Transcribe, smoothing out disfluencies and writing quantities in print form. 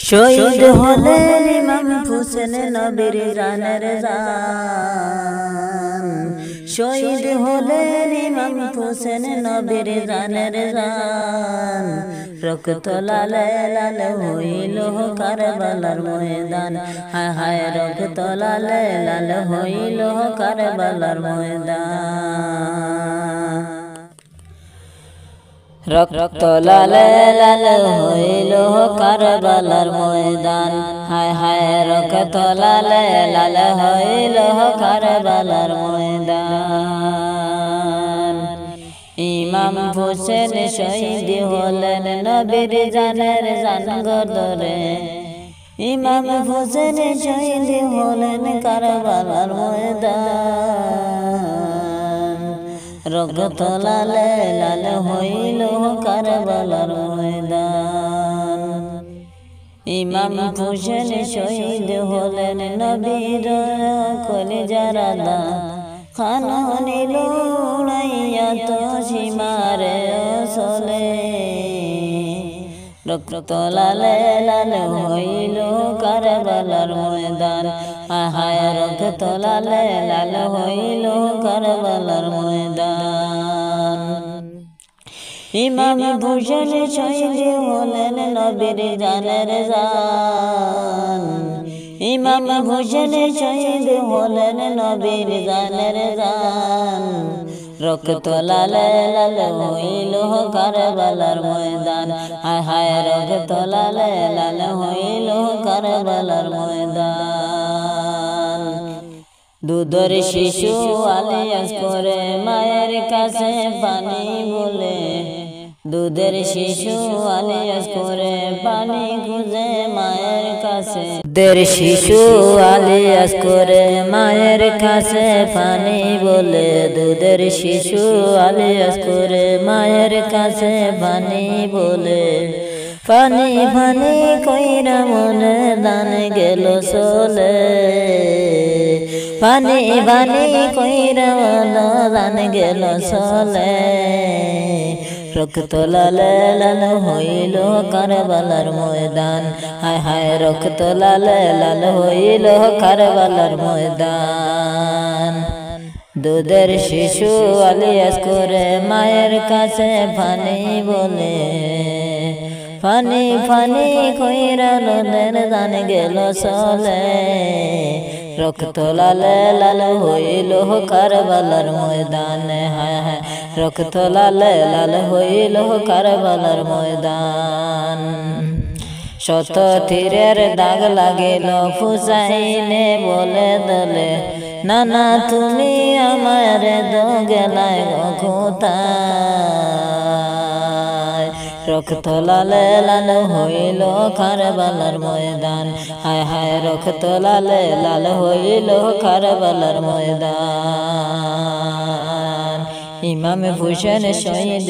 শহীদ হলেন ইমাম হোসেন নবীর জানের জান। শহীদ হলেন ইমাম হোসেন নবীর জানের জান। রক্ত লালে লাল হইল কারবালার ময়দান। হায় হায় রক্ত লালে লাল হইল কারবালার ময়দান। রক্ত লালে লাল হইল কারবালার ময়দান। হায় হায় রক্ত লালে লাল হইল কারবালার ময়দান। ইমাম হোসেন শহীদ হলেন নবীর জানের জান গদরে। ইমাম হোসেন শহীদ হলেন কারবালার ময়দান। রক্ত লালে লাল হইল কারবালার ময়দান। ইমাম হোসেন শহীদ হলেন নবীর কলিজার আদা। খান নিল উড়াইয়া তো সীমারে চলে। রক্ত লালে লাল হইল কারবালার ময়দান। হায় রক্ত লালে লাল হইল কারবালার ময়দান। ইমাম হোসেন শহীদ হলেন নবীর জানের জান। ইমাম হোসেন শহীদ হলেন নবীর জানের জান। রক্ত লালে লাল হইল কারবালার ময়দান। হায় হায় রক্ত লালে লাল হইল কারবালার ময়দান। দুধের শিশু আলিয়াস করে মায়ের কাছে পানি বলে। দুধের শিশু আলিয়াস করে পানি খুঁজে মায়ের কাছে। দুধের শিশু আলিয়াস করে মায়ের কাছে পানি বলে। দুধের শিশু আলিয়াস করে মায়ের কাছে পানি বলে। পানি পানি কইরা মনে দান গেল চলে। পানি পানি কইরা মনে দান গেল চলে। রক্ত লালে লাল হইল কারবালার ময়দান। হায় হায় রক্ত লালে লাল হইল কারবালার ময়দান। দুধের শিশু আলিয়াস করে মায়ের কাছে পানি বলে। পানি পানি কইরা নদের দান গেল চলে। রক্ত লালে লাল হইল কারবালার ময়দান। হায় হায় রক্ত লালে লাল হইল কারবালার ময়দান। শত তীরের দাগ লাগিল হুসাইনে বলে দলে। নানা তুমি আমার দোগেলায় কোথায়। রক্ত লালে লাল হইল কারবালার ময়দান। হায় হায় রক্ত লালে লাল হইল কারবালার ময়দান। ইমাম হোসেন শহীদ